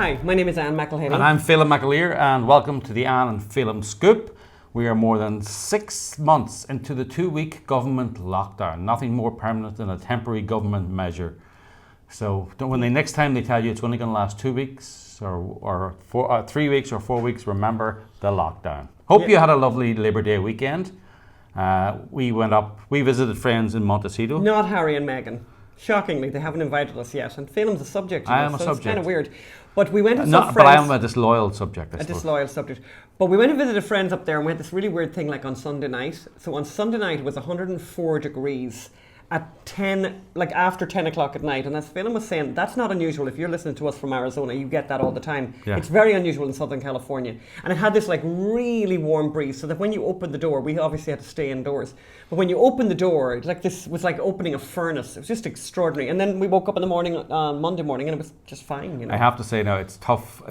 Hi, my name is Anne McElhaney. And I'm Phelim McAleer, and welcome to the Anne and Phelim Scoop. We are more than 6 months into the 2-week government lockdown. Nothing more permanent than a temporary government measure. So when next time they tell you it's only going to last 2 weeks or 3 weeks or 4 weeks, remember the lockdown. Hope you had a lovely Labour Day weekend. We visited friends in Montecito. Not Harry and Meghan. Shockingly, they haven't invited us yet. And Phelim's a subject. I am a subject. It's kind of weird. But we went and saw friends. But I am a disloyal subject, I suppose. A disloyal subject. But we went and visited friends up there and we had this really weird thing like on Sunday night. So on Sunday night it was 104 degrees at 10, like after 10 o'clock at night. And as Phelim was saying, that's not unusual. If you're listening to us from Arizona, you get that all the time. Yeah. It's very unusual in Southern California. And it had this like really warm breeze so that when you opened the door, we obviously had to stay indoors. But when you opened the door, like this was like opening a furnace. It was just extraordinary. And then we woke up in the morning, Monday morning, and it was just fine. You know? I have to say now, it's tough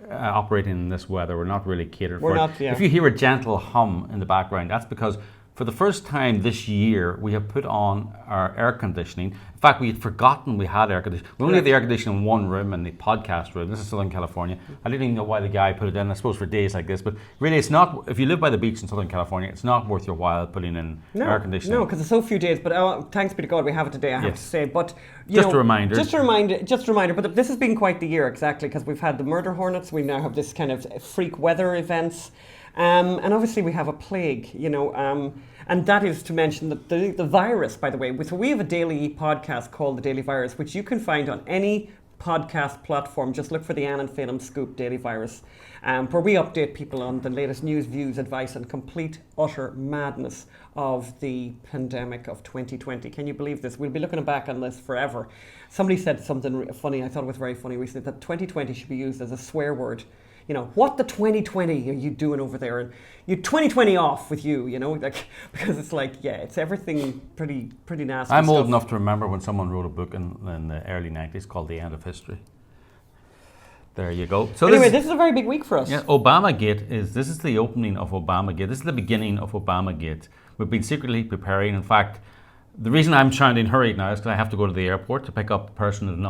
operating in this weather. We're not really catered for it. Yeah. If you hear a gentle hum in the background, that's because for the first time this year, we have put on our air conditioning. In fact, we had forgotten we had air conditioning. We only had the air conditioning in one room, in the podcast room. This is Southern California. I didn't even know why the guy put it in, I suppose for days like this. But really, it's not, if you live by the beach in Southern California, it's not worth your while putting in air conditioning. No, because it's so few days. But thanks be to God, we have it today, I have to say. But just a reminder. Just a reminder. But this has been quite the year, exactly, because we've had the murder hornets. We now have this kind of freak weather events. And obviously we have a plague, and that is to mention the virus, by the way. So we have a daily podcast called The Daily Virus, which you can find on any podcast platform. Just look for the Anne and Phelim Scoop Daily Virus, where we update people on the latest news, views, advice, and complete, utter madness of the pandemic of 2020. Can you believe this? We'll be looking back on this forever. Somebody said something funny, I thought it was very funny recently, that 2020 should be used as a swear word. What the 2020 are you doing over there? And you 2020 off with you, because it's like, it's everything pretty nasty. I'm old enough to remember when someone wrote a book in the early 90s called The End of History. There you go. So anyway, this is a very big week for us. Yeah, ObamaGate this is the opening of ObamaGate. This is the beginning of ObamaGate. We've been secretly preparing. In fact, the reason I'm sounding hurried now is because I have to go to the airport to pick up a person, an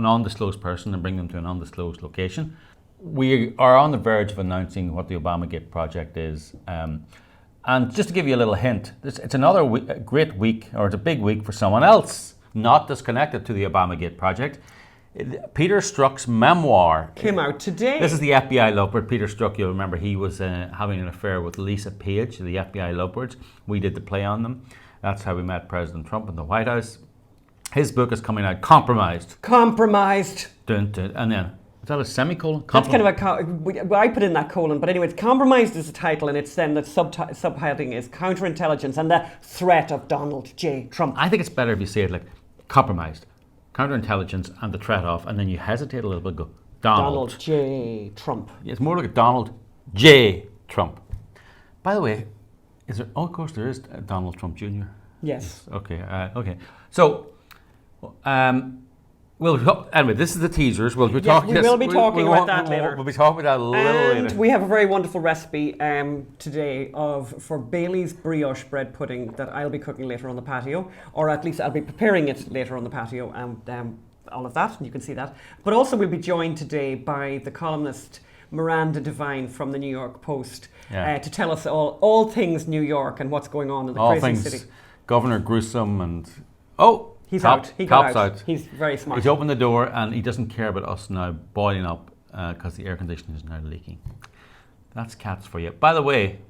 undisclosed person, and bring them to an undisclosed location. We are on the verge of announcing what the ObamaGate project is. And just to give you a little hint, it's another great week, or it's a big week for someone else, not disconnected to the ObamaGate project. Peter Strzok's memoir came out today. This is the FBI Lovebird. Peter Strzok, you'll remember, he was having an affair with Lisa Page, the FBI Lovebirds. We did the play on them. That's how we met President Trump in the White House. His book is coming out, Compromised. Dun, dun, and then, is that a semicolon? That's kind of I put in that colon, but anyway, it's Compromised is the title, and it's then the subheading is Counterintelligence and the Threat of Donald J. Trump. I think it's better if you say it like Compromised, Counterintelligence and the Threat of, and then you hesitate a little bit, go Donald J. Trump. It's more like a Donald J. Trump. By the way, is there? Oh, of course there is Donald Trump Jr. Yes. Okay. So, anyway, this is the teasers. We'll be talking about that later. We'll be talking about that a little later. We have a very wonderful recipe today for Bailey's brioche bread pudding that I'll be cooking later on the patio, or at least I'll be preparing it later on the patio, and all of that, and you can see that. But also we'll be joined today by the columnist Miranda Devine from the New York Post to tell us all things New York and what's going on in the crazy city. Governor Gruesome and he's out. He got out. He's very smart. He's opened the door and he doesn't care about us now boiling up because the air conditioning is now leaking. That's cats for you. By the way,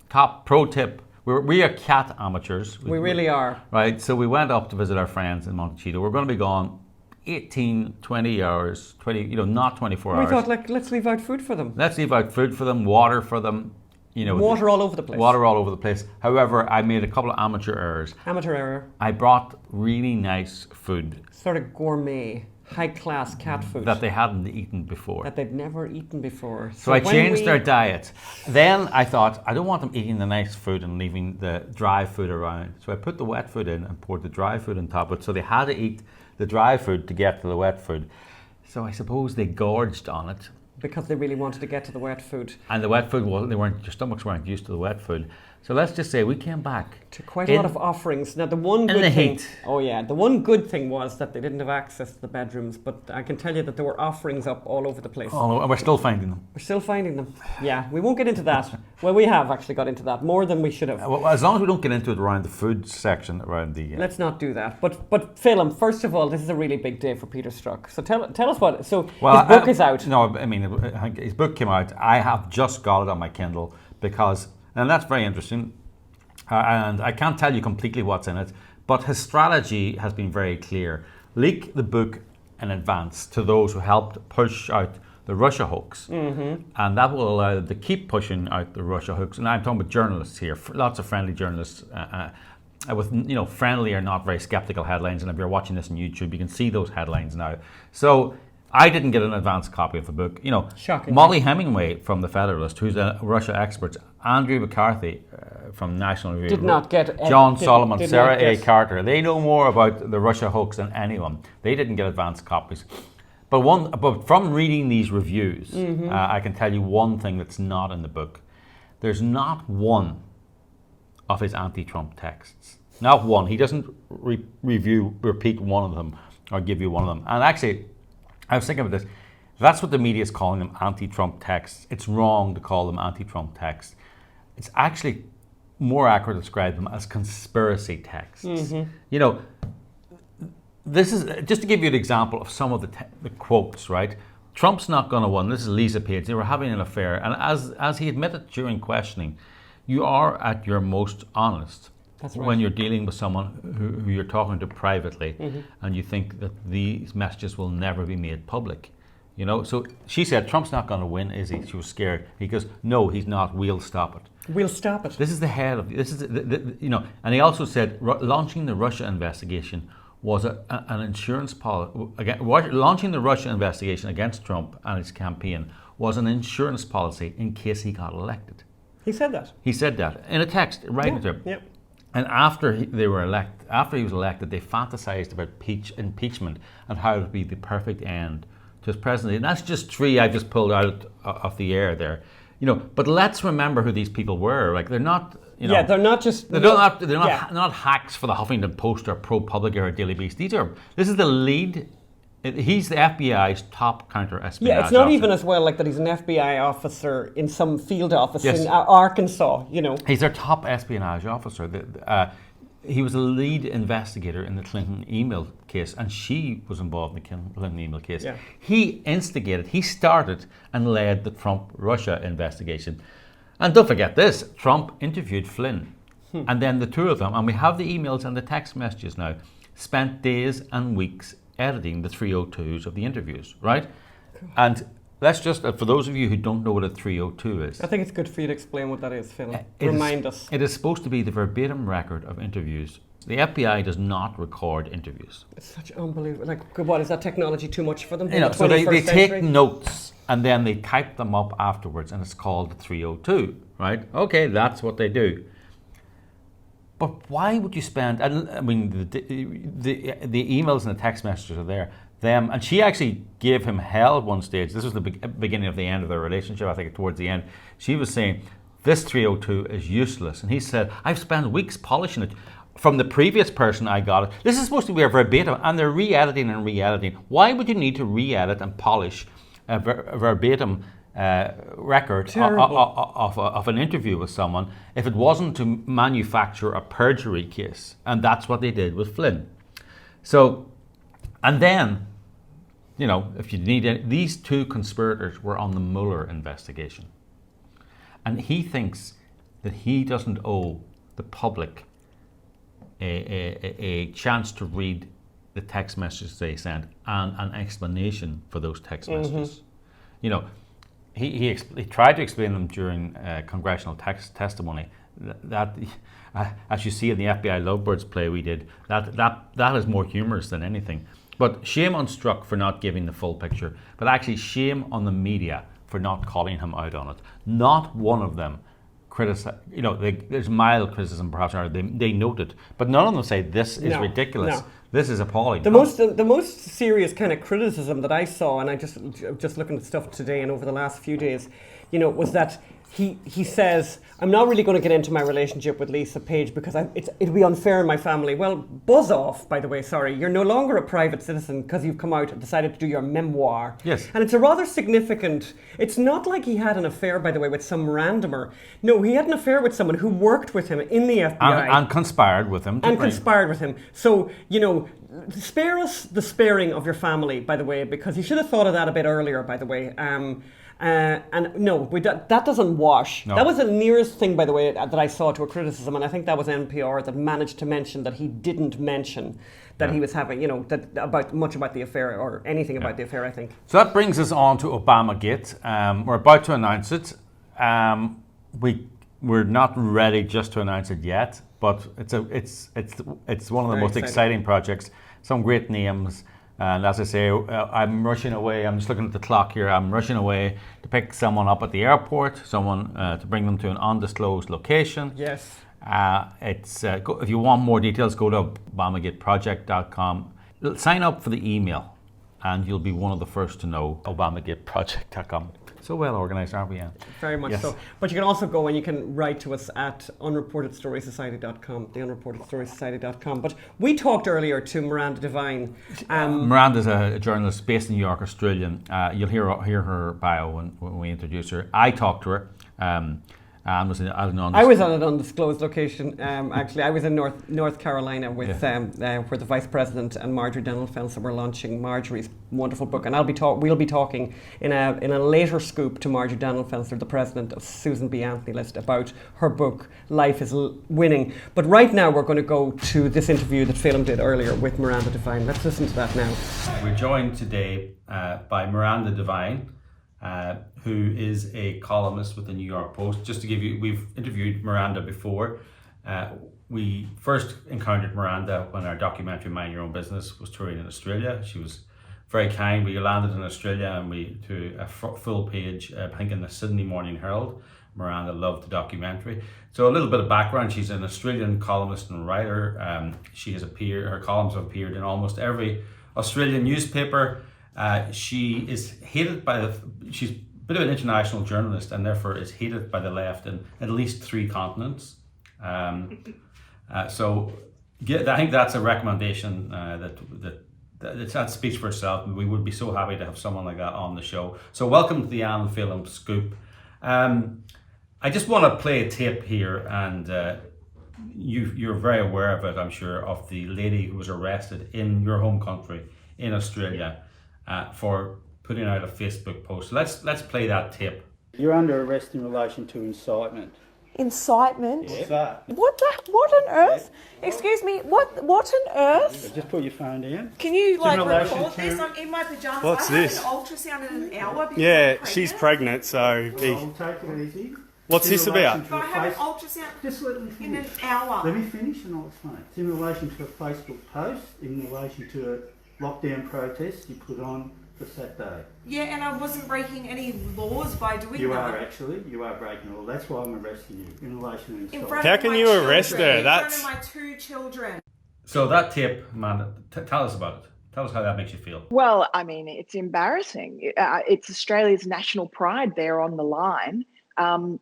top pro tip. We are cat amateurs. We really are. Right, so we went up to visit our friends in Montecito. We're going to be gone 18, 20 hours, not 24 hours. We thought, let's leave out food for them. Let's leave out food for them, water for them. Water all over the place. Water all over the place. However, I made a couple of amateur errors. Amateur error. I brought really nice food. Sort of gourmet, high-class cat food. That they hadn't eaten before. That they'd never eaten before. So I changed their diet. Then I thought, I don't want them eating the nice food and leaving the dry food around. So I put the wet food in and poured the dry food on top of it. So they had to eat the dry food to get to the wet food. So I suppose they gorged on it. Because they really wanted to get to the wet food. And the wet food, their stomachs weren't used to the wet food. So let's just say we came back to quite a lot of offerings. Now, the one good the thing, heat. oh yeah, the one good thing was that they didn't have access to the bedrooms. But I can tell you that there were offerings up all over the place. Oh no, and we're still finding them. We're still finding them. Yeah, we won't get into that. Well, we have actually got into that more than we should have. Well, as long as we don't get into it around the food section, around the. Let's not do that. But Phelim, first of all, this is a really big day for Peter Strzok. So tell us what. So his book is out. No, I mean his book came out. I have just got it on my Kindle because, and that's very interesting. And I can't tell you completely what's in it, but his strategy has been very clear. Leak the book in advance to those who helped push out the Russia hoax. And that will allow them to keep pushing out the Russia hoax. And I'm talking about journalists here, lots of friendly journalists with friendly or not very skeptical headlines. And if you're watching this on YouTube, you can see those headlines now. So I didn't get an advance copy of the book. Shocking. Molly Hemingway from The Federalist, who's a Russia expert, Andrew McCarthy from National Review, did not get John Solomon, Sarah A. Carter. They know more about the Russia hoax than anyone. They didn't get advance copies. But from reading these reviews, I can tell you one thing that's not in the book. There's not one of his anti-Trump texts. Not one. He doesn't repeat one of them or give you one of them. And actually, I was thinking about this. That's what the media is calling them, anti-Trump texts. It's wrong to call them anti-Trump texts. It's actually more accurate to describe them as conspiracy texts. This is just to give you an example of some of the quotes, right? Trump's not going to win. This is Lisa Page. They were having an affair. And as he admitted during questioning, you are at your most honest. That's right. When you're dealing with someone who you're talking to privately and you think that these messages will never be made public. So she said, Trump's not going to win, is he? She was scared. He goes, no, he's not. We'll stop it. We'll stop it. This is the head of, this is, and he also said launching the Russia investigation was an insurance policy. Launching the Russia investigation against Trump and his campaign was an insurance policy in case he got elected. He said that. He said that in a text, right to him. Yeah. And after he was elected, they fantasized about impeachment and how it would be the perfect end to his presidency. And that's just three I just pulled out of the air there. But let's remember who these people were. Like they're not. They're not just. They're not hacks for the Huffington Post or ProPublica or Daily Beast. This is the lead. He's the FBI's top counter-espionage Yeah, it's not officer. even as well like that he's an FBI officer in some field office in Arkansas, He's their top espionage officer. He was a lead investigator in the Clinton email case, and she was involved in the Clinton email case. Yeah. He started and led the Trump-Russia investigation. And don't forget this, Trump interviewed Flynn. And then the two of them, and we have the emails and the text messages now, spent days and weeks editing the 302s of the interviews, right? And let's just, for those of you who don't know what a 302 is. I think it's good for you to explain what that is, Phil. Remind us. It is supposed to be the verbatim record of interviews. The FBI does not record interviews. It's such unbelievable. Like, what, is that technology too much for them? So they take notes and then they type them up afterwards, and it's called the 302, right? Okay, that's what they do. But why would you spend? I mean, the emails and the text messages are there. And she actually gave him hell at one stage. This was the beginning of the end of their relationship. I think towards the end, she was saying this 302 is useless, and he said, "I've spent weeks polishing it. From the previous person I got it. This is supposed to be a verbatim, and they're re-editing and re-editing. Why would you need to re-edit and polish a verbatim record of an interview with someone if it wasn't to manufacture a perjury case?" And that's what they did with Flynn. So, and then, if you need it, these two conspirators were on the Mueller investigation. And he thinks that he doesn't owe the public a chance to read the text messages they sent and an explanation for those text messages. He tried to explain them during congressional testimony. That as you see in the FBI Lovebirds play we did, that is more humorous than anything. But shame on Strzok for not giving the full picture. But actually, shame on the media for not calling him out on it. Not one of them criticize. There's mild criticism, perhaps, or they note it, but none of them say this is ridiculous. No. This is appalling. The most serious kind of criticism that I saw, and I just looking at stuff today and over the last few days, was that he says, I'm not really going to get into my relationship with Lisa Page because it'll be unfair in my family. Well, buzz off, by the way, sorry. You're no longer a private citizen because you've come out and decided to do your memoir. Yes. And it's a rather significant, it's not like he had an affair, by the way, with some randomer. No, he had an affair with someone who worked with him in the FBI. And conspired with him. Conspired with him. So, spare us the sparing of your family, by the way, because you should have thought of that a bit earlier, by the way. And no, that doesn't wash. No. That was the nearest thing, by the way, that I saw to a criticism, and I think that was NPR that managed to mention that he didn't mention that he was having, much about the affair or anything about the affair, I think. So that brings us on to ObamaGate. We're about to announce it. We're not ready just to announce it yet, but it's one of the most exciting projects. Some great names. And as I say, I'm rushing away. I'm just looking at the clock here. I'm rushing away to pick someone up at the airport, someone to bring them to an undisclosed location. Yes. If you want more details, go to ObamaGateProject.com. Sign up for the email, and you'll be one of the first to know. ObamaGateProject.com. So well organised, aren't we, Anne? Very much so. But you can also go and you can write to us at unreportedstoriesociety.com, the unreportedstoriesociety.com. But we talked earlier to Miranda Devine. Miranda's a journalist based in New York, Australian. You'll hear her bio when we introduce her. I talked to her. I was on an undisclosed location. Actually, I was in North Carolina with where the Vice President and Marjorie Denelfenster were launching Marjorie's wonderful book, and we'll be talking in a later scoop to Marjorie Denelfenster, the president of Susan B. Anthony List, about her book Life is Winning. But right now we're going to go to this interview that Phelim did earlier with Miranda Devine. Let's listen to that now. We're joined today by Miranda Devine, who is a columnist with the New York Post. Just to give you, we've interviewed Miranda before. We first encountered Miranda when our documentary Mind Your Own Business was touring in Australia. She was very kind. We landed in Australia and we to a full page, I think in the Sydney Morning Herald. Miranda loved the documentary. So a little bit of background: she's an Australian columnist and writer. Her columns have appeared in almost every Australian newspaper. She is hated she's a bit of an international journalist and therefore is hated by the left in at least 3 continents. So I think that's a recommendation that speaks for itself. We would be so happy to have someone like that on the show. So welcome to the Anne and Phelim Scoop. I just want to play a tape here, and you're very aware of it, I'm sure, of the lady who was arrested in your home country, in Australia, for putting out a Facebook post. Let's play that tape. You're under arrest in relation to incitement. Incitement? What's that? What on earth? Excuse me, what on earth? Just put your phone down. Can you record this? I'm in my pajamas. What's this? I have an ultrasound in an hour. Yeah, she's pregnant, so... I'll take it easy. What's this about? But I have an ultrasound Just let me finish. in an hour. Let me finish and I'll explain. It's in relation to a Facebook post, in relation to a lockdown protest you put on for Saturday. Yeah, and I wasn't breaking any laws by doing that. You are actually. You are breaking the law. That's why I'm arresting you, in relation to incitement. How can you arrest her? That's... In front of my 2 children. So that tape, Amanda, tell us about it. Tell us how that makes you feel. Well, I mean, it's embarrassing. It's Australia's national pride there on the line. And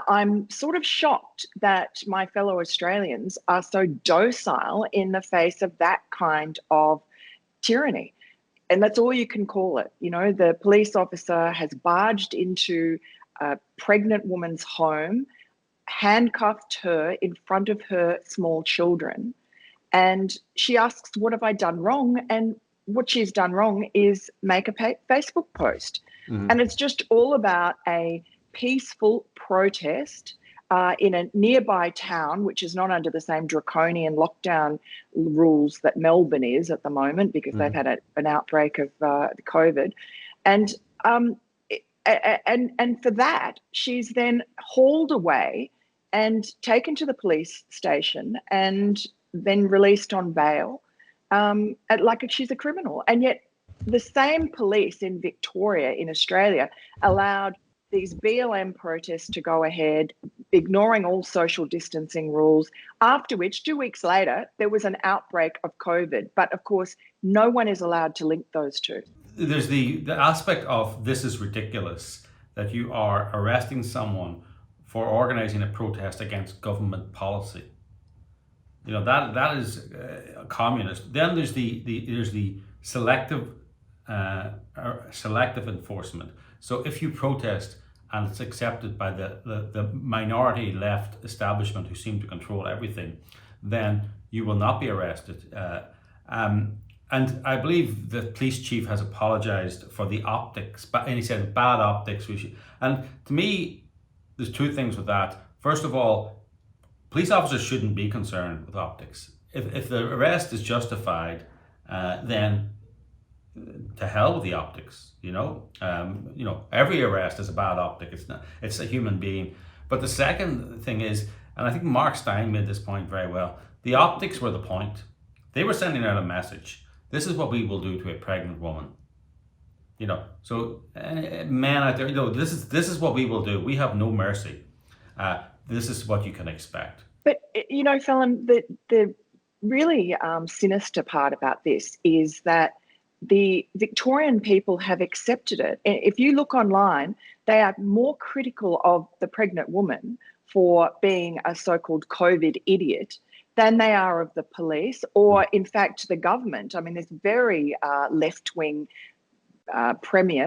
I'm sort of shocked that my fellow Australians are so docile in the face of that kind of tyranny. And that's all you can call it. The police officer has barged into a pregnant woman's home, handcuffed her in front of her small children. And she asks, what have I done wrong? And what she's done wrong is make a Facebook post. Mm-hmm. And it's just all about a peaceful protest in a nearby town, which is not under the same draconian lockdown rules that Melbourne is at the moment, because they've had an outbreak of COVID. And for that, she's then hauled away and taken to the police station and then released on bail, like she's a criminal. And yet the same police in Victoria, in Australia, allowed these BLM protests to go ahead, ignoring all social distancing rules, after which 2 weeks later, there was an outbreak of COVID. But of course, no one is allowed to link those two. There's the aspect of this is ridiculous that you are arresting someone for organizing a protest against government policy. You know, that is communist. Then there's the selective enforcement. So if you protest and it's accepted by the minority left establishment who seem to control everything, then you will not be arrested. And I believe the police chief has apologized for the optics, and he said bad optics. And to me, there's two things with that. First of all, police officers shouldn't be concerned with optics. If the arrest is justified, then to hell with the optics. Every arrest is a bad optic. It's a human being. But the second thing is, and I think Mark Stein made this point very well, the optics were the point. They were sending out a message. This is what we will do to a pregnant woman. So men out there, this is what we will do. We have no mercy. This is what you can expect. But, Fallon, the really sinister part about this is that the Victorian people have accepted it. If you look online, they are more critical of the pregnant woman for being a so-called COVID idiot than they are of the police or, in fact, the government. I mean, this very left-wing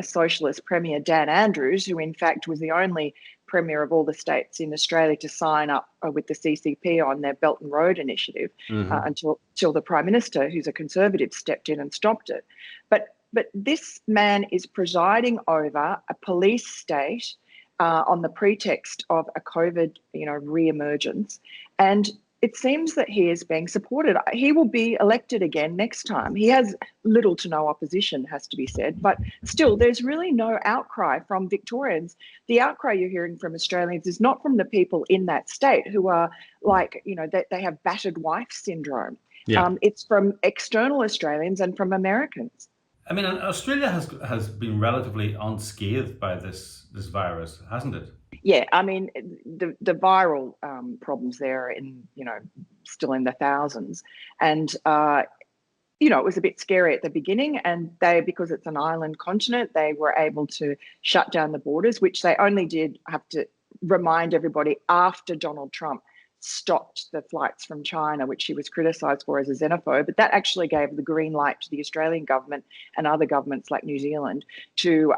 socialist premier, Dan Andrews, who in fact was the only premier of all the states in Australia to sign up with the CCP on their Belt and Road initiative until the Prime Minister, who's a Conservative, stepped in and stopped it. But this man is presiding over a police state on the pretext of a COVID, re-emergence. And it seems that he is being supported. He will be elected again next time. He has little to no opposition, has to be said, but still there's really no outcry from Victorians. The outcry you're hearing from Australians is not from the people in that state who are like, they have battered wife syndrome. Yeah. It's from external Australians and from Americans. I mean, Australia has been relatively unscathed by this virus, hasn't it? Yeah, I mean, the viral problems there are still in the thousands. And, it was a bit scary at the beginning. And because it's an island continent, they were able to shut down the borders, which they only did, have to remind everybody, after Donald Trump stopped the flights from China, which he was criticised for as a xenophobe. But that actually gave the green light to the Australian government and other governments like New Zealand to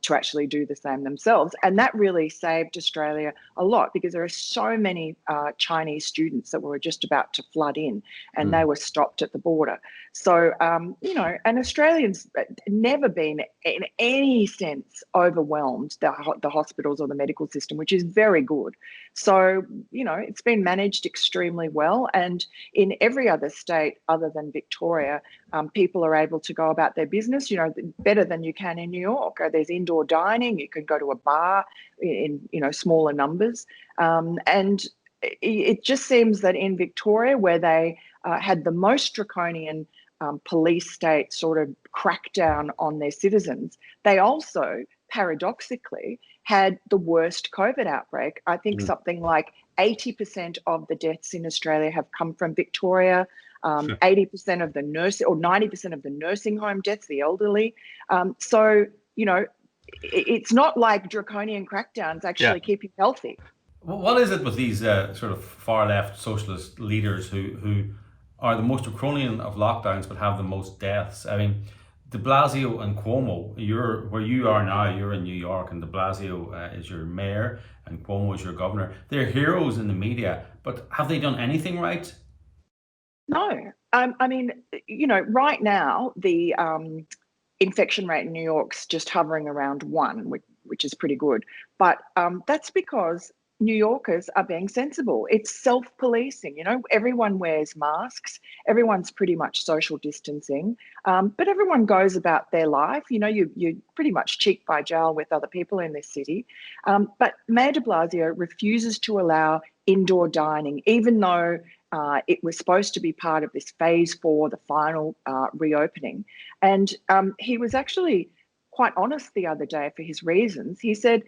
actually do the same themselves. And that really saved Australia a lot because there are so many Chinese students that were just about to flood in and they were stopped at the border. So, and Australians never been in any sense overwhelmed, the hospitals or the medical system, which is very good. So, it's been managed extremely well. And in every other state other than Victoria, people are able to go about their business, better than you can in New York. There's indoor dining. You can go to a bar in, smaller numbers. And it just seems that in Victoria, where they had the most draconian police state sort of crackdown on their citizens, they also paradoxically had the worst COVID outbreak. I think something like 80% of the deaths in Australia have come from Victoria. 80% of the 90% of the nursing home deaths, the elderly. So, it's not like draconian crackdowns actually keep you healthy. What is it with these sort of far left socialist leaders who are the most draconian of lockdowns but have the most deaths? I mean, de Blasio and Cuomo, where you are now, you're in New York, and de Blasio is your mayor and Cuomo is your governor. They're heroes in the media, but have they done anything right? No. I mean, right now, the infection rate in New York's just hovering around 1, which is pretty good. But that's because New Yorkers are being sensible. It's self-policing. Everyone wears masks. Everyone's pretty much social distancing. But everyone goes about their life. You pretty much cheek by jowl with other people in this city. But Mayor de Blasio refuses to allow indoor dining, even though it was supposed to be part of this phase 4, the final reopening. And he was actually quite honest the other day for his reasons. He said,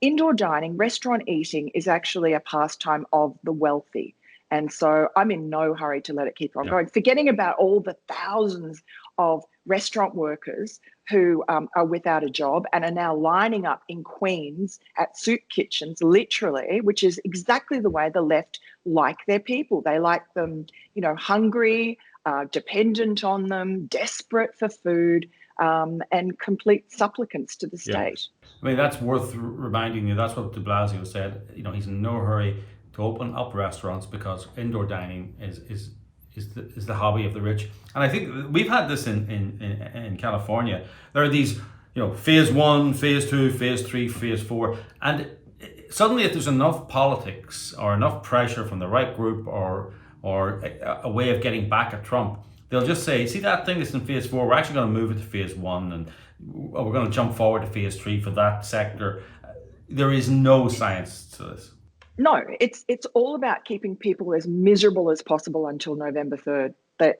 indoor dining, restaurant eating is actually a pastime of the wealthy. And so I'm in no hurry to let it keep on going, forgetting about all the thousands of restaurant workers who are without a job and are now lining up in Queens at soup kitchens, literally, which is exactly the way the left like their people. They like them, hungry, dependent on them, desperate for food, and complete supplicants to the state. I mean, that's worth reminding you. That's what de Blasio said. He's in no hurry to open up restaurants because indoor dining is the hobby of the rich. And I think we've had this in California. There are these, phase 1, phase 2, phase 3, phase 4, and suddenly if there's enough politics or enough pressure from the right group or a way of getting back at Trump, they'll just say, see that thing that's in phase 4, we're actually going to move it to phase 1 and we're going to jump forward to phase 3 for that sector. There is no science to this. No, it's all about keeping people as miserable as possible until November 3rd. That,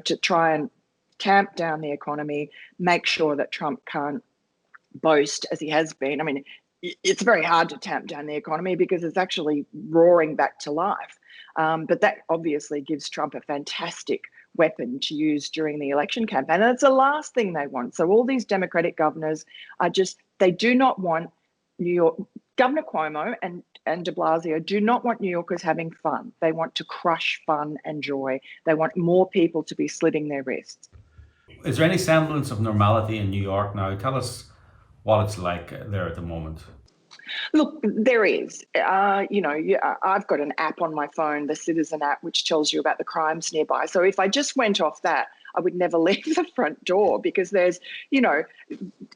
to try and tamp down the economy, make sure that Trump can't boast as he has been. I mean, it's very hard to tamp down the economy because it's actually roaring back to life. But that obviously gives Trump a fantastic weapon to use during the election campaign. And it's the last thing they want. So all these Democratic governors they do not want New York. Governor Cuomo and de Blasio do not want New Yorkers having fun. They want to crush fun and joy. They want more people to be slitting their wrists. Is there any semblance of normality in New York now? Tell us what it's like there at the moment. Look, there is. I've got an app on my phone, the Citizen app, which tells you about the crimes nearby. So if I just went off that, I would never leave the front door because there's,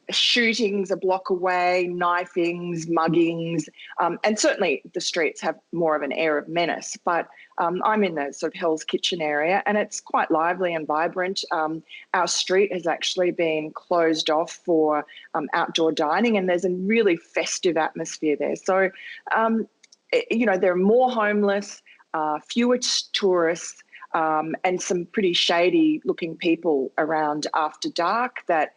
shootings a block away, knifings, muggings, and certainly the streets have more of an air of menace. But I'm in the sort of Hell's Kitchen area and it's quite lively and vibrant. Our street has actually been closed off for outdoor dining and there's a really festive atmosphere there. So, there are more homeless, fewer tourists, and some pretty shady looking people around after dark that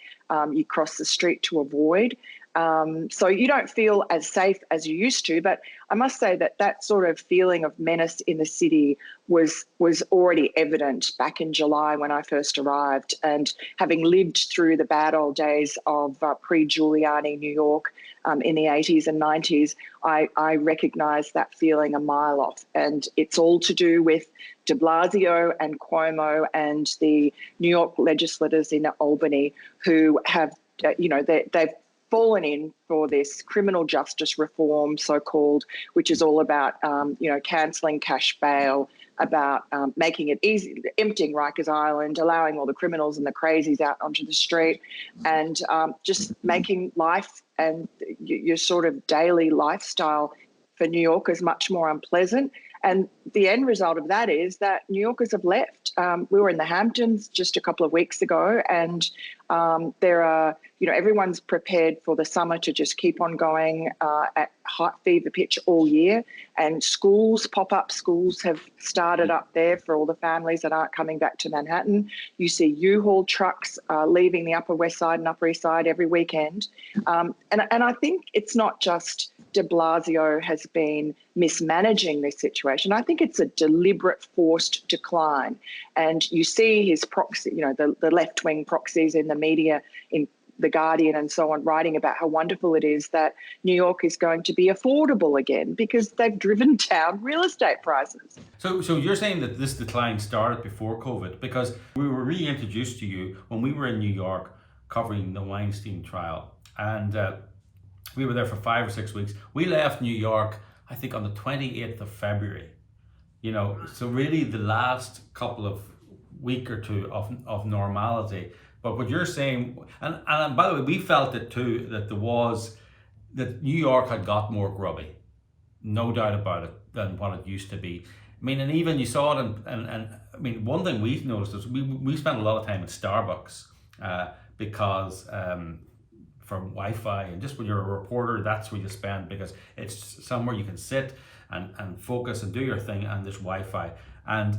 you cross the street to avoid. So you don't feel as safe as you used to, but I must say that sort of feeling of menace in the city was already evident back in July when I first arrived. And having lived through the bad old days of pre-Giuliani New York in the 80s and 90s, I recognise that feeling a mile off. And it's all to do with de Blasio and Cuomo and the New York legislators in Albany who have, they've fallen in for this criminal justice reform, so-called, which is all about, cancelling cash bail, about making it easy, emptying Rikers Island, allowing all the criminals and the crazies out onto the street, and just making life and your sort of daily lifestyle for New Yorkers much more unpleasant. And the end result of that is that New Yorkers have left. We were in the Hamptons just a couple of weeks ago, and there are, everyone's prepared for the summer to just keep on going at hot fever pitch all year. And schools, pop-up schools have started up there for all the families that aren't coming back to Manhattan. You see U-Haul trucks leaving the Upper West Side and Upper East Side every weekend. And I think it's not just de Blasio has been mismanaging this situation. I think it's a deliberate, forced decline. And you see his proxy, the left-wing proxies in the media, in The Guardian and so on, writing about how wonderful it is that New York is going to be affordable again because they've driven down real estate prices. So you're saying that this decline started before COVID, because we were reintroduced to you when we were in New York covering the Weinstein trial. And we were there for 5 or 6 weeks. We left New York, I think, on the 28th of February. So really the last couple of week or two of normality. But what you're saying, and by the way, we felt it too, that New York had got more grubby, no doubt about it, than what it used to be. I mean, and even you saw it, and I mean, one thing we noticed is we spent a lot of time at Starbucks because for Wi-Fi, and just when you're a reporter, that's where you spend, because it's somewhere you can sit and focus and do your thing, and there's Wi-Fi. And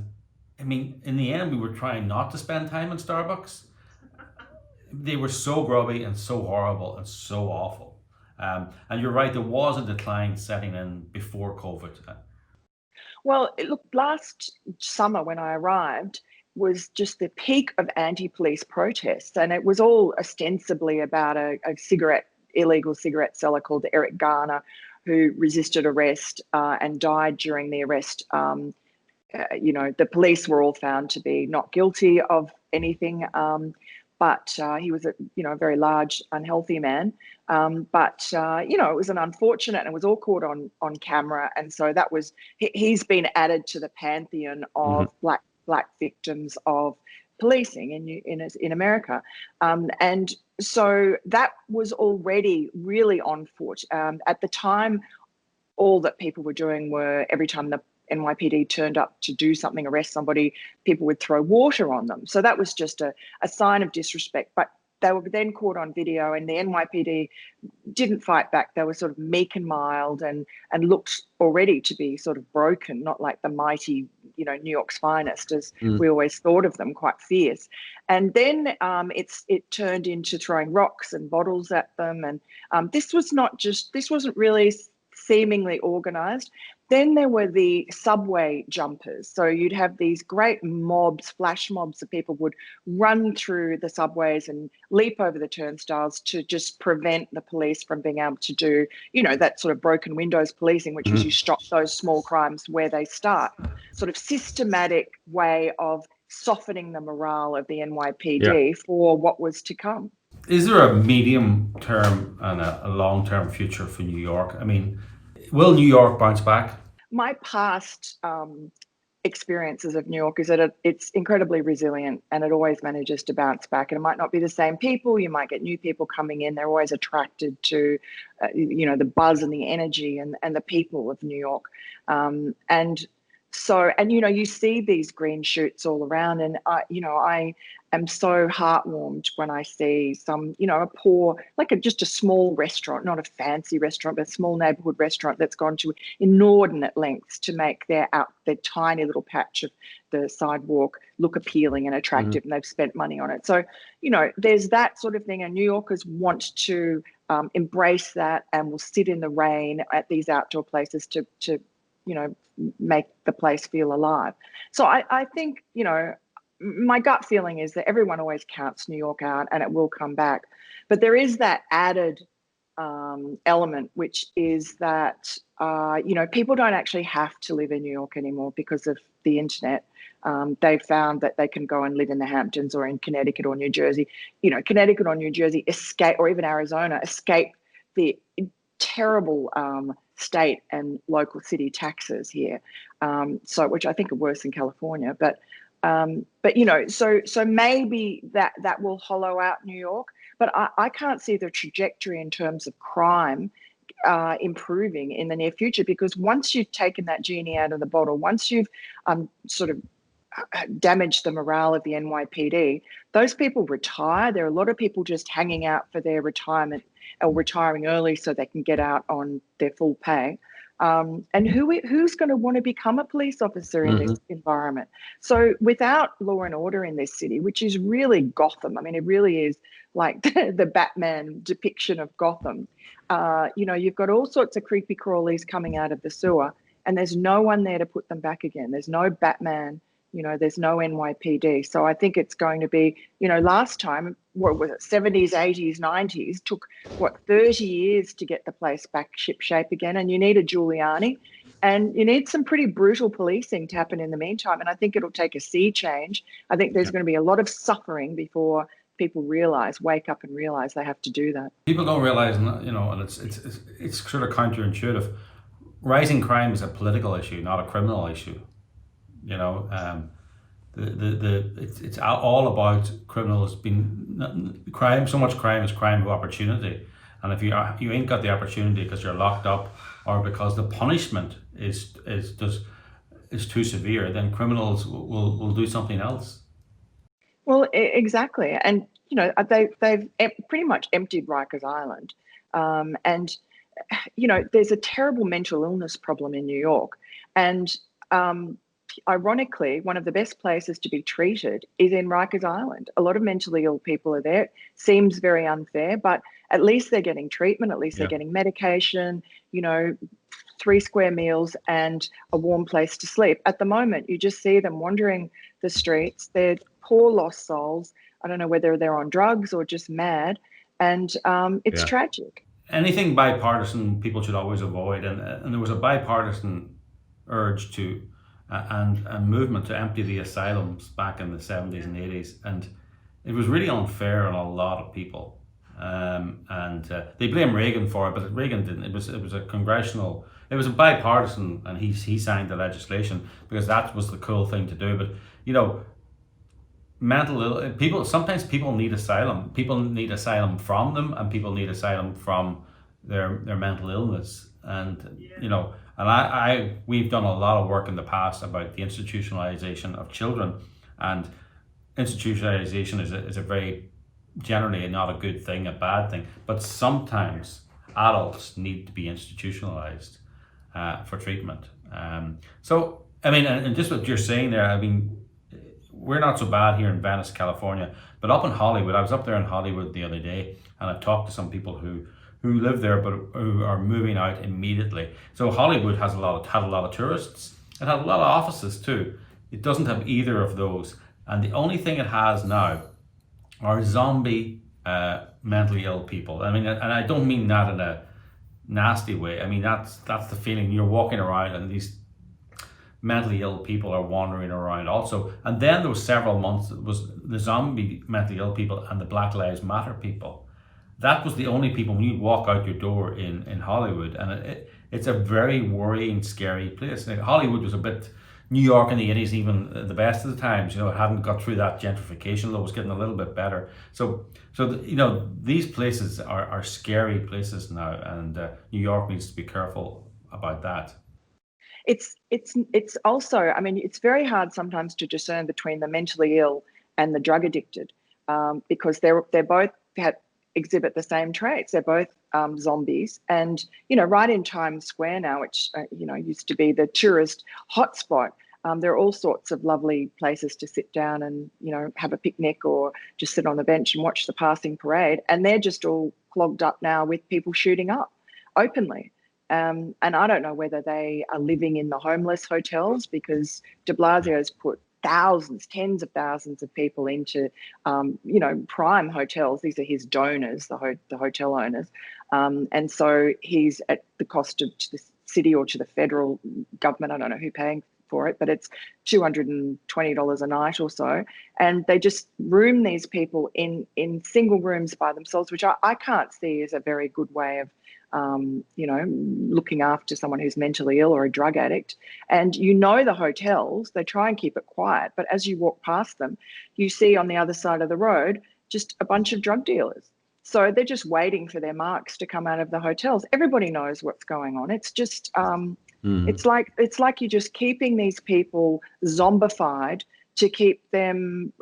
I mean, in the end, we were trying not to spend time in Starbucks. They were so grubby and so horrible and so awful. And you're right, there was a decline setting in before COVID. Well, look, last summer when I arrived was just the peak of anti-police protests, and it was all ostensibly about a illegal cigarette seller called Eric Garner, who resisted arrest and died during the arrest. The police were all found to be not guilty of anything, but he was a very large, unhealthy man. It was an unfortunate, and it was all caught on camera, and so he's been added to the pantheon of black victims of policing in America, and so that was already really on foot. At the time, all that people were doing were every time the NYPD turned up to do something, arrest somebody, people would throw water on them. So that was just a sign of disrespect. But they were then caught on video, and the NYPD didn't fight back. They were sort of meek and mild and looked already to be sort of broken, not like the mighty, New York's finest, as we always thought of them, quite fierce. And then it turned into throwing rocks and bottles at them. And this wasn't really seemingly organized. Then there were the subway jumpers. So you'd have these great flash mobs of people would run through the subways and leap over the turnstiles to just prevent the police from being able to do, that sort of broken windows policing, which is you stop those small crimes where they start. Sort of systematic way of softening the morale of the NYPD for what was to come. Is there a medium term and a long term future for New York? I mean, will New York bounce back? My past experiences of New York is that it's incredibly resilient, and it always manages to bounce back. And it might not be the same people. You might get new people coming in. They're always attracted to, the buzz and the energy and the people of New York. You see these green shoots all around, and I am so heartwarmed when I see some, a poor, just a small restaurant, not a fancy restaurant, but a small neighborhood restaurant that's gone to inordinate lengths to make their tiny little patch of the sidewalk look appealing and attractive, and they've spent money on it. So, there's that sort of thing, and New Yorkers want to embrace that and will sit in the rain at these outdoor places to make the place feel alive. So I think, my gut feeling is that everyone always counts New York out, and it will come back. But there is that added element, which is that, people don't actually have to live in New York anymore because of the internet. They've found that they can go and live in the Hamptons or in Connecticut or New Jersey. Connecticut or New Jersey escape, or even Arizona, escape the terrible state and local city taxes here, which I think are worse than California. But so maybe that will hollow out New York. But I can't see the trajectory in terms of crime improving in the near future, because once you've taken that genie out of the bottle, once you've sort of damaged the morale of the NYPD, those people retire. There are a lot of people just hanging out for their retirement or retiring early so they can get out on their full pay. And who's going to want to become a police officer in this environment? So without law and order in this city, which is really Gotham, I mean, it really is like the Batman depiction of Gotham. You've got all sorts of creepy crawlies coming out of the sewer, and there's no one there to put them back again. There's no Batman. There's no NYPD. So I think it's going to be, last time, what was it, 70s, 80s, 90s, took, 30 years to get the place back shipshape again. And you need a Giuliani, and you need some pretty brutal policing to happen in the meantime. And I think it'll take a sea change. I think there's going to be a lot of suffering before people wake up and realize they have to do that. People don't realize, and it's sort of counterintuitive. Rising crime is a political issue, not a criminal issue. It's all about criminals being crime. So much crime is crime of opportunity, and if you ain't got the opportunity because you're locked up or because the punishment is too severe, then criminals will do something else. Well, exactly, and they've pretty much emptied Rikers Island, and there's a terrible mental illness problem in New York, and ironically, one of the best places to be treated is in Rikers Island. A lot of mentally ill people are there. Seems very unfair, but at least they're getting treatment. At least they're getting medication. 3 square meals and a warm place to sleep. At the moment, you just see them wandering the streets. They're poor lost souls. I don't know whether they're on drugs or just mad, and it's Yeah. tragic. Anything bipartisan people should always avoid, and there was a bipartisan urge to and a movement to empty the asylums back in the 70s and 80s, and it was really unfair on a lot of people, and they blame Reagan for it, but Reagan didn't. It was a congressional, it was a bipartisan, and he signed the legislation because that was the cool thing to do. But you know, people, sometimes people need asylum. People need asylum from them, and people need asylum from their mental illness. And you know, and we've done a lot of work in the past about the institutionalization of children, and institutionalization is a very generally not a good thing, a bad thing. But sometimes adults need to be institutionalized for treatment. So I mean, and just what you're saying there, I mean, we're not so bad here in Venice, California, but up in Hollywood, I was up there in Hollywood the other day, and I talked to some people who live there but who are moving out immediately. So Hollywood had a lot of tourists. It had a lot of offices too. It doesn't have either of those, and the only thing it has now are zombie mentally ill people. I mean, and I don't mean that in a nasty way. I mean, that's the feeling. You're walking around and these mentally ill people are wandering around also. And then there was several months, it was the zombie mentally ill people and the Black Lives Matter people. That was the only people when you walk out your door in Hollywood. And it's a very worrying, scary place. Like, Hollywood was a bit, New York in the 80s, even the best of the times, you know, it hadn't got through that gentrification, though it was getting a little bit better. So you know, these places are scary places now, and New York needs to be careful about that. It's also, I mean, it's very hard sometimes to discern between the mentally ill and the drug addicted, because they're both exhibit the same traits. They're both zombies, and you know, right in Times Square now, which you know, used to be the tourist hotspot. There are all sorts of lovely places to sit down and, you know, have a picnic or just sit on the bench and watch the passing parade, and they're just all clogged up now with people shooting up openly. And I don't know whether they are living in the homeless hotels, because de Blasio's put thousands, tens of thousands of people into, you know, prime hotels. These are his donors, the hotel owners. And so he's at the cost to the city or to the federal government. I don't know who's paying for it, but it's $220 a night or so. And they just room these people in single rooms by themselves, which I can't see as a very good way of, you know, looking after someone who's mentally ill or a drug addict. And you know, the hotels, they try and keep it quiet, but as you walk past them, you see on the other side of the road just a bunch of drug dealers. So they're just waiting for their marks to come out of the hotels. Everybody knows what's going on. It's just, it's like you're just keeping these people zombified to keep them,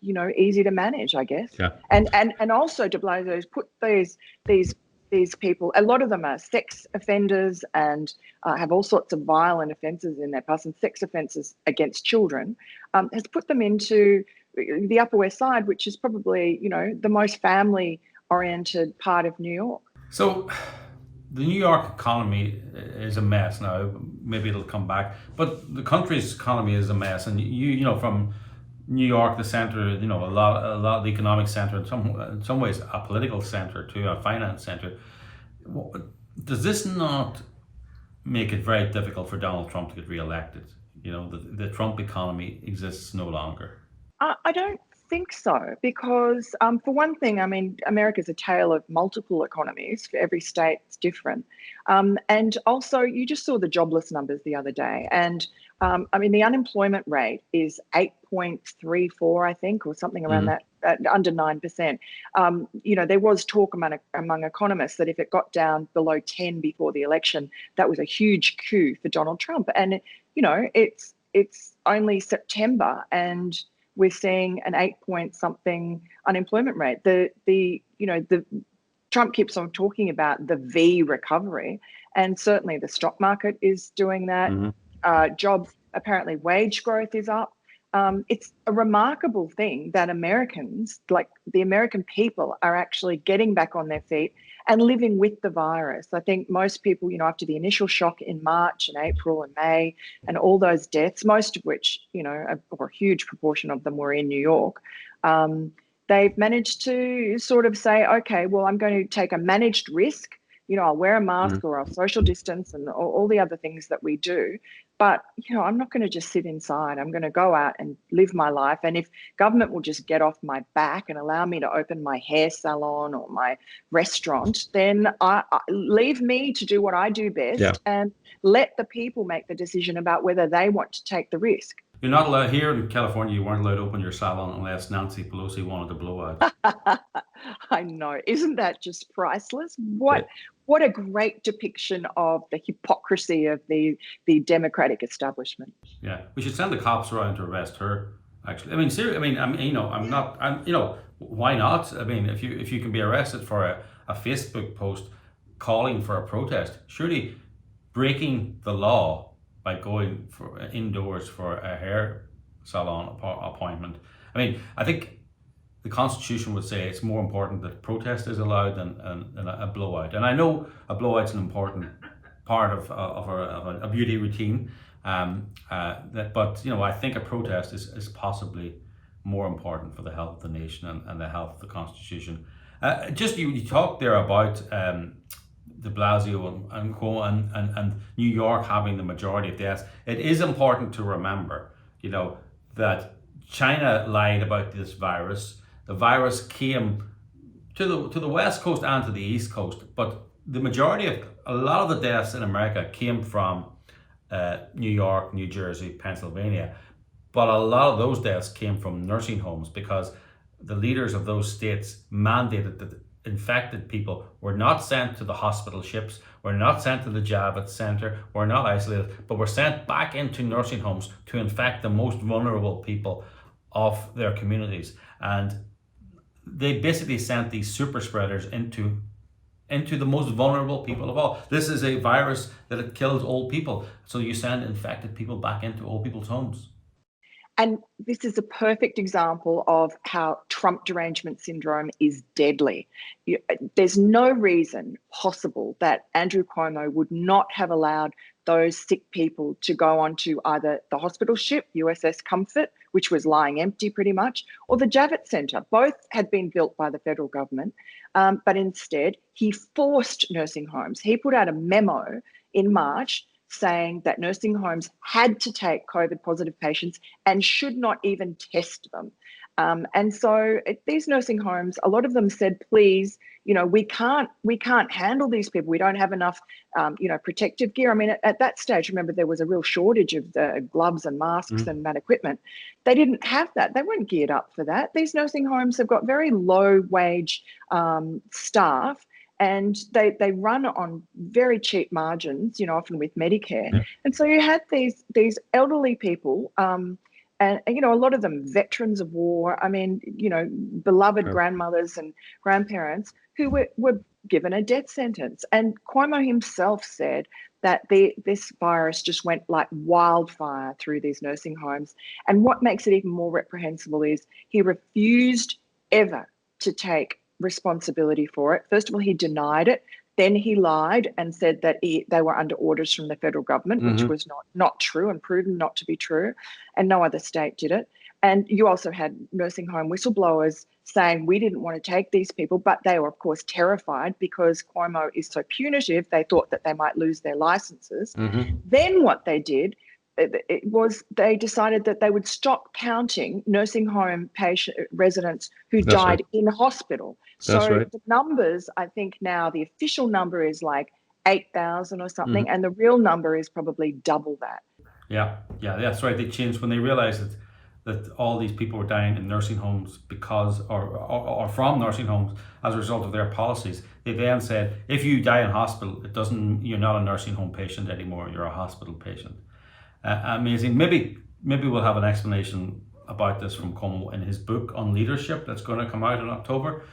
you know, easy to manage, I guess. Yeah. And also de Blasio's put these people, a lot of them are sex offenders and have all sorts of violent offences in their past, and sex offences against children, has put them into the Upper West Side, which is probably, you know, the most family-oriented part of New York. So the New York economy is a mess now. Maybe it'll come back, but the country's economy is a mess. And you know, from New York, the center, you know, a lot of the economic center, in some ways a political center too, a finance center. Does this not make it very difficult for Donald Trump to get re-elected? You know, the Trump economy exists no longer. I don't think so, because for one thing, I mean, America's a tale of multiple economies. For every state, it's different. And also, you just saw the jobless numbers the other day. And I mean, the unemployment rate is 8.34, I think, or something around that, under 9%. You know, there was talk among economists that if it got down below 10 before the election, that was a huge coup for Donald Trump. And, you know, it's only September, and we're seeing an 8-point-something unemployment rate. The Trump keeps on talking about the V recovery, and certainly the stock market is doing that. Apparently wage growth is up. It's a remarkable thing that Americans, like the American people, are actually getting back on their feet and living with the virus. I think most people, after the initial shock in March and April and May and all those deaths, most of which, or a huge proportion of them were in New York, they've managed to sort of say, okay, well, I'm going to take a managed risk. I'll wear a mask or I'll social distance and all the other things that we do. But, I'm not going to just sit inside. I'm going to go out and live my life. And if government will just get off my back and allow me to open my hair salon or my restaurant, then I leave me to do what I do best and let the people make the decision about whether they want to take the risk. You're not allowed here in California. You weren't allowed to open your salon unless Nancy Pelosi wanted to blow out. I know. Isn't that just priceless? What a great depiction of the hypocrisy of the Democratic establishment. Yeah, we should send the cops around to arrest her. Actually, I mean, seriously. Why not? I mean, if you can be arrested for a Facebook post calling for a protest, surely breaking the law by going for indoors for a hair salon appointment. I mean, I think the Constitution would say it's more important that protest is allowed than a blowout. And I know a blowout's an important part of a beauty routine. But I think a protest is possibly more important for the health of the nation and the health of the Constitution. You talked there about de Blasio and Cuomo and New York having the majority of deaths. It is important to remember, that China lied about this virus. The virus came to the West Coast and to the East Coast, but the majority of a lot of the deaths in America came from New York, New Jersey, Pennsylvania. But a lot of those deaths came from nursing homes because the leaders of those states mandated that infected people were not sent to the hospital ships, were not sent to the Javits Center, were not isolated, but were sent back into nursing homes to infect the most vulnerable people of their communities. And they basically sent these super spreaders into the most vulnerable people of all. This is a virus that it kills old people. So you send infected people back into old people's homes. And this is a perfect example of how Trump derangement syndrome is deadly. There's no reason possible that Andrew Cuomo would not have allowed those sick people to go onto either the hospital ship, USS Comfort, which was lying empty pretty much, or the Javits Center. Both had been built by the federal government, but instead he forced nursing homes. He put out a memo in March saying that nursing homes had to take COVID positive patients and should not even test them. And so these nursing homes, a lot of them said, please, we can't handle these people. We don't have enough, protective gear. I mean, at that stage, remember, there was a real shortage of the gloves and masks and that equipment. They didn't have that. They weren't geared up for that. These nursing homes have got very low wage staff. And they run on very cheap margins, often with Medicare. Yeah. And so you had these elderly people, and a lot of them veterans of war. I mean, beloved grandmothers and grandparents who were given a death sentence. And Cuomo himself said that this virus just went like wildfire through these nursing homes. And what makes it even more reprehensible is he refused ever to take responsibility for it. First of all, he denied it. Then he lied and said that they were under orders from the federal government, which was not true and proven not to be true. And no other state did it. And you also had nursing home whistleblowers saying we didn't want to take these people, but they were, of course, terrified because Cuomo is so punitive. They thought that they might lose their licenses. Then what they did was they decided that they would stop counting nursing home residents who died in hospital. So the numbers, I think now the official number is like 8,000 or something, and the real number is probably double that. Yeah, that's right. They changed when they realized that all these people were dying in nursing homes because or from nursing homes as a result of their policies. They then said, if you die in hospital, you're not a nursing home patient anymore, you're a hospital patient. Amazing. Maybe we'll have an explanation about this from Cuomo in his book on leadership that's going to come out in October.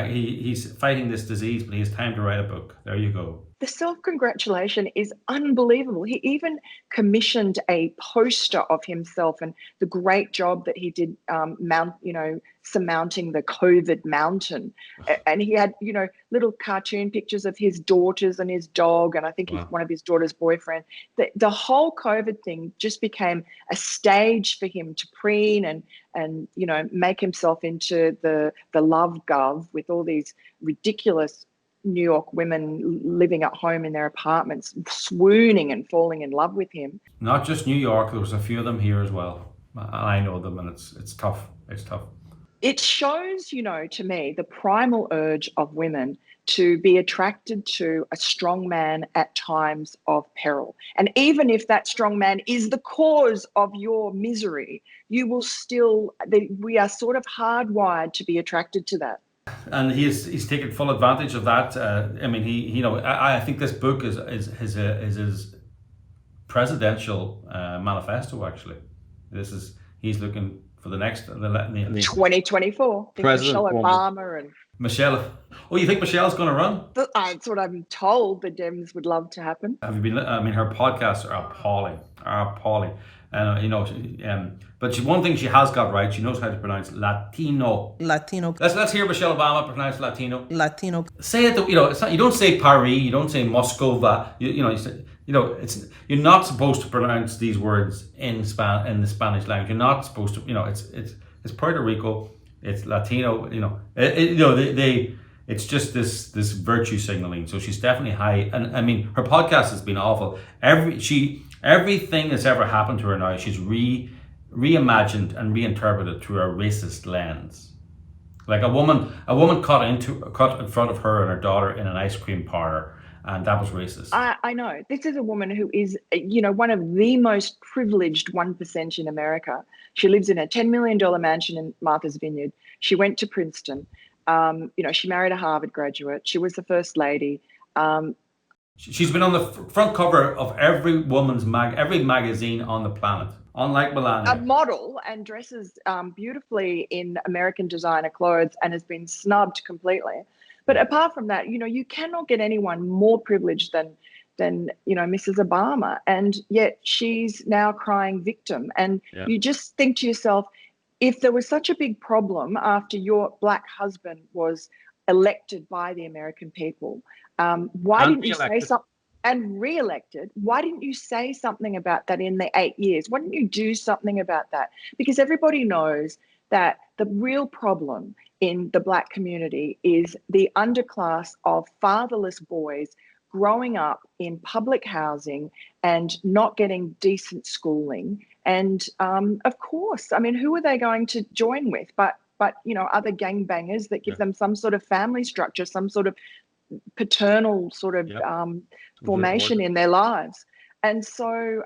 He's fighting this disease, but he has time to write a book. There you go. the self-congratulation is unbelievable. He even commissioned a poster of himself and the great job that he did surmounting the COVID mountain. And he had, little cartoon pictures of his daughters and his dog, and I think he's one of his daughter's boyfriend. The whole COVID thing just became a stage for him to preen and make himself into the love gov with all these ridiculous New York women living at home in their apartments, swooning and falling in love with him. Not just New York, there was a few of them here as well. I know them, and it's tough. It's tough. It shows, to me, the primal urge of women to be attracted to a strong man at times of peril. And even if that strong man is the cause of your misery, we are sort of hardwired to be attracted to that. And he's taken full advantage of that. I think this book is his presidential manifesto. Actually, he's looking for the next 2024. Michelle Obama and Michelle. Oh, you think Michelle's going to run? That's what I'm told. The Dems would love to happen. Have you been? Her podcasts are appalling. But one thing she has got right, she knows how to pronounce Latino. Let's hear Michelle Obama pronounce Latino. Say it. It's not. You don't say Paris. You don't say Moscova. You're not supposed to pronounce these words in the Spanish language. You're not supposed to. It's Puerto Rico. It's Latino. It's just this virtue signaling. So she's definitely high. And her podcast has been awful. Everything that's ever happened to her now, she's reimagined and reinterpreted through a racist lens. Like a woman cut in front of her and her daughter in an ice cream parlor, and that was racist. I know. This is a woman who is, one of the most privileged 1% in America. She lives in a $10 million mansion in Martha's Vineyard. She went to Princeton. She married a Harvard graduate. She was the first lady. She's been on the front cover of every magazine on the planet, unlike Melania. A model, and dresses beautifully in American designer clothes and has been snubbed completely. But apart from that, you cannot get anyone more privileged than Mrs. Obama, and yet she's now crying victim. And you just think to yourself, if there was such a big problem after your black husband was elected by the American people, why didn't you say something? And re-elected, why didn't you say something about that in the 8 years? Why didn't you do something about that? Because everybody knows that the real problem in the black community is the underclass of fatherless boys growing up in public housing and not getting decent schooling. And of course, who are they going to join with? But other gangbangers that give them some sort of family structure, some sort of paternal sort of formation in their lives. And so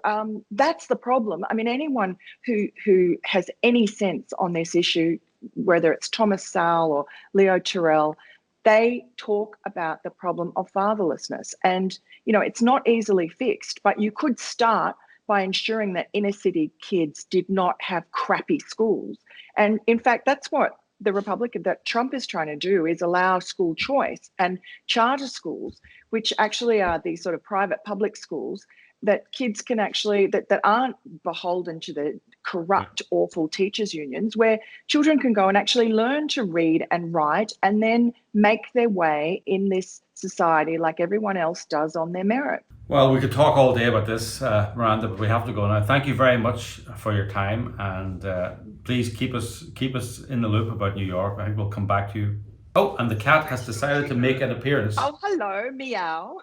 that's the problem. Anyone who has any sense on this issue, whether it's Thomas Sowell or Leo Terrell, they talk about the problem of fatherlessness. And, it's not easily fixed, but you could start by ensuring that inner city kids did not have crappy schools. And in fact, that's what that Trump is trying to do, is allow school choice and charter schools, which actually are these sort of private public schools that kids can actually, that aren't beholden to the corrupt, awful teachers unions, where children can go and actually learn to read and write and then make their way in this society like everyone else does on their merit. Well, we could talk all day about this, Miranda, but we have to go now. Thank you very much for your time, and please keep us in the loop about New York. I think we'll come back to you. Oh, and the cat has decided to make an appearance. Oh, hello, meow.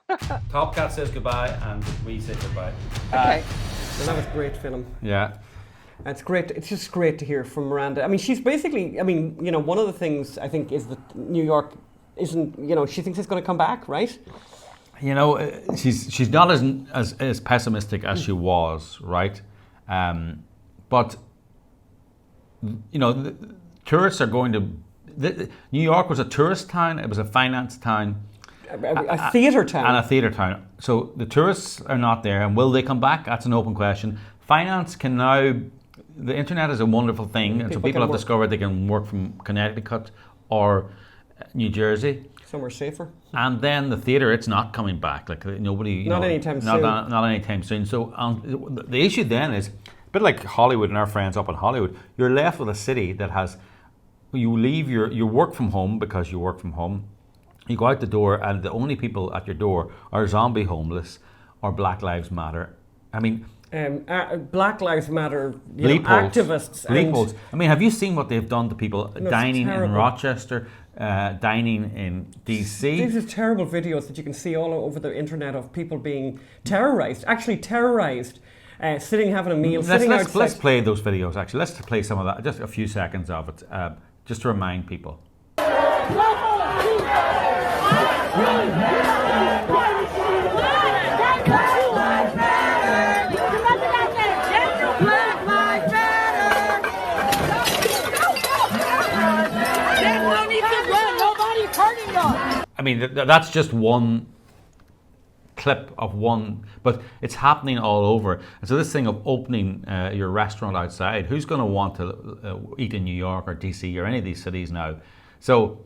Top Cat says goodbye, and we say goodbye. Okay. Well, that was a great film. Yeah. It's great. It's just great to hear from Miranda. She's basically, one of the things I think is that New York isn't, she thinks it's going to come back, right? She's not as pessimistic as she was, right? But tourists are going to. New York was a tourist town. It was a finance town, a theatre town, and a theatre town. So the tourists are not there, and will they come back? That's an open question. Finance can now. The internet is a wonderful thing, and so people have discovered they can work from Connecticut or New Jersey. Somewhere safer. And then the theatre, it's not coming back. Like nobody, Not anytime soon. Not anytime soon. So the issue then is a bit like Hollywood and our friends up in Hollywood. You're left with a city that has. You leave you work from home because you work from home. You go out the door, and the only people at your door are zombie homeless or Black Lives Matter. I mean. Black Lives Matter activists. Leapholes. I mean, have you seen what they've done to people dining in Rochester, dining in DC? These are terrible videos that you can see all over the internet of people being terrorized, sitting having a meal, sitting outside. Let's play those videos, actually. Let's play some of that, just a few seconds of it, just to remind people. I mean, that's just one clip of one, but it's happening all over. And so this thing of opening your restaurant outside, who's going to want to eat in New York or DC or any of these cities now? So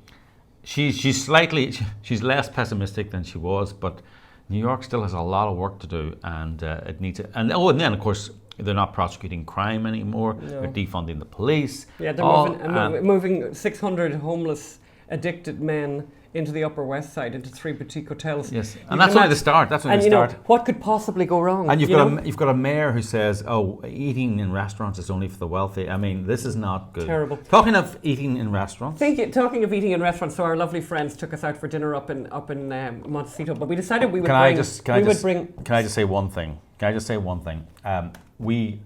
she's less pessimistic than she was, but New York still has a lot of work to do, and it needs to. And then of course they're not prosecuting crime anymore. No. They're defunding the police. Yeah, they're moving 600 homeless, addicted men into the Upper West Side, into 3 boutique hotels. Yes, and that's only the start. That's only the start. What could possibly go wrong? And you've got a mayor who says, "Oh, eating in restaurants is only for the wealthy." I mean, this is not good. Terrible. Talking of eating in restaurants. Talking of eating in restaurants, so our lovely friends took us out for dinner up in Montecito, but we decided we would Can I just say one thing? We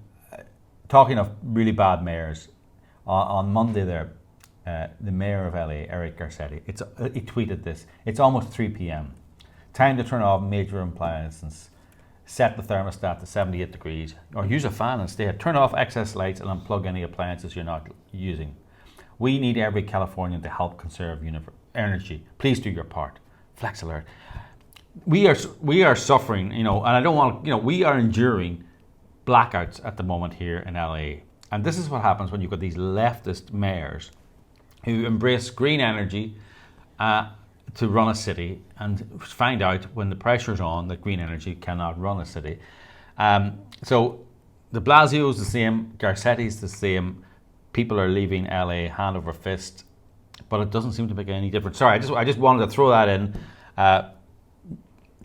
talking of really bad mayors. On Monday there. The mayor of LA, Eric Garcetti, he tweeted this. It's almost 3 p.m. Time to turn off major appliances. Set the thermostat to 78 degrees, or use a fan instead. Turn off excess lights and unplug any appliances you're not using. We need every Californian to help conserve energy. Please do your part. Flex alert. We are suffering, and I don't want, we are enduring blackouts at the moment here in LA. And this is what happens when you've got these leftist mayors who embrace green energy to run a city and find out when the pressure's on that green energy cannot run a city. So de Blasio's the same, Garcetti's the same, people are leaving LA hand over fist, but it doesn't seem to make any difference. Sorry, I just wanted to throw that in.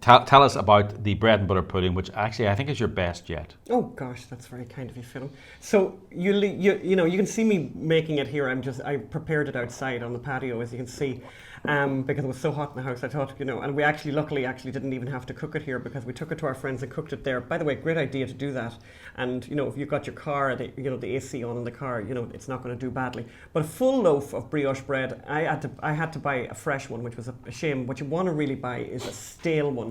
Tell us about the bread and butter pudding, which actually I think is your best yet. Oh gosh, that's very kind of you, Phil. So you can see me making it here. I prepared it outside on the patio, as you can see, because it was so hot in the house. I thought, and we luckily didn't even have to cook it here because we took it to our friends and cooked it there. By the way, great idea to do that. And if you've got your car, the AC on in the car, it's not going to do badly. But a full loaf of brioche bread, I had to buy a fresh one, which was a shame. What you want to really buy is a stale one.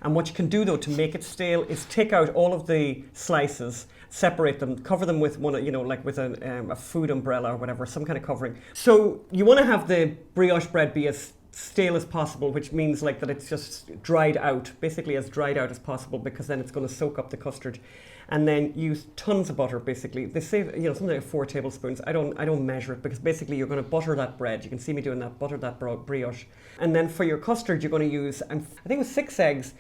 And what you can do though to make it stale is take out all of the slices, separate them, cover them with one, like with a food umbrella or whatever, some kind of covering. So you want to have the brioche bread be as stale as possible, which means like that it's just dried out, basically as dried out as possible, because then it's going to soak up the custard. And then use tons of butter, basically. They say, something like 4 tablespoons. I don't measure it, because basically you're going to butter that bread. You can see me doing that, butter that brioche. And then for your custard, you're going to use, I think it was 6 eggs,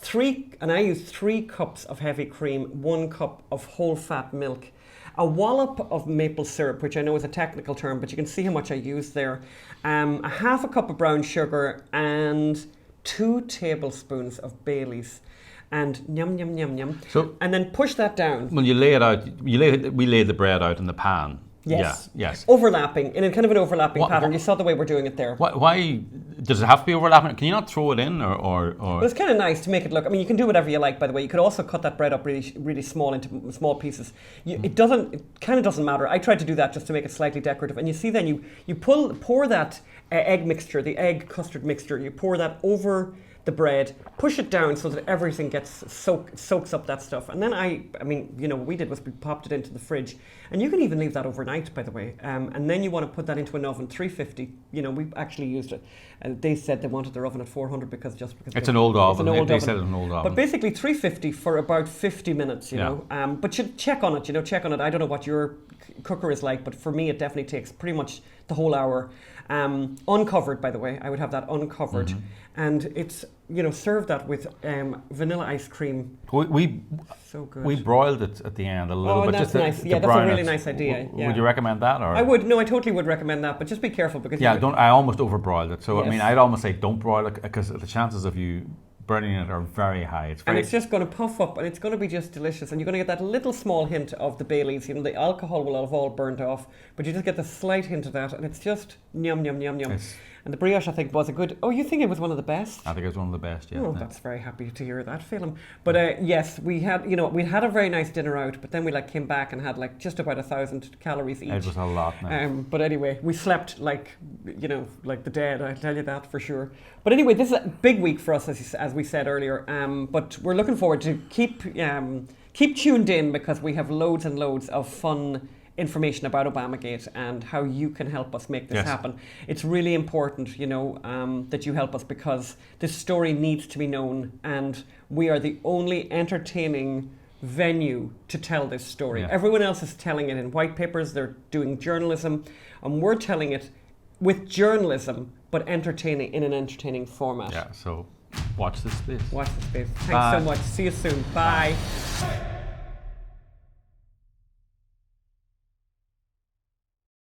I used 3 cups of heavy cream, 1 cup of whole fat milk, a wallop of maple syrup, which I know is a technical term, but you can see how much I used there, a half a cup of brown sugar, and 2 tablespoons of Baileys. And yum, yum, yum, yum. So, and then push that down. When you lay it out, we lay the bread out in the pan. Yes. Yeah, yes. Overlapping, in a kind of an overlapping pattern. You saw the way we're doing it there. Why does it have to be overlapping? Can you not throw it in or? Well, it's kind of nice to make it look. I mean, you can do whatever you like. By the way, you could also cut that bread up really, really small into small pieces. It kind of doesn't matter. I tried to do that just to make it slightly decorative. And you see, then you pour that egg mixture, the egg custard mixture. You pour that over the bread, push it down so that everything gets soaks up that stuff. And then what we did was we popped it into the fridge. And you can even leave that overnight, by the way. And then you want to put that into an oven, 350. We actually used it. And they said they wanted their oven at 400 because it's an old oven. They said it's an old oven. But basically 350 for about 50 minutes, you know. But you check on it, I don't know what your cooker is like, but for me it definitely takes pretty much the whole hour. Uncovered, by the way, I would have that uncovered, and it's serve that with vanilla ice cream. We So good. we broiled it at the end a little bit. That's just nice. Yeah, that's a brown really it. nice idea. Yeah. Would you recommend that? Or I would. No, I totally would recommend that, but just be careful because yeah, I almost overbroiled it. So I Yes. mean, I'd almost say don't broil it because the chances of you burning it are very high. and it's just going to puff up, and it's going to be just delicious, and you're going to get that little small hint of the Baileys. The alcohol will have all burnt off, but you just get the slight hint of that, and it's just yum yum yum yum. Yes. And the brioche, I think, was a good. Oh, you think it was one of the best? I think it's one of the best. Yeah. Oh, that's very happy to hear that, Phelim. But yes, we had a very nice dinner out, but then we came back and had just about 1,000 calories each. It was a lot. Now. But anyway, we slept like the dead. I tell you that for sure. But anyway, this is a big week for us, as we said earlier. But we're looking forward to keep tuned in because we have loads and loads of fun information about ObamaGate and how you can help us make this happen. It's really important, that you help us because this story needs to be known, and we are the only entertaining venue to tell this story. Yeah. Everyone else is telling it in white papers, they're doing journalism, and we're telling it with journalism, but entertaining in an entertaining format. Yeah. So watch this space. Watch the space. Thanks Bye. so much. See you soon. Bye.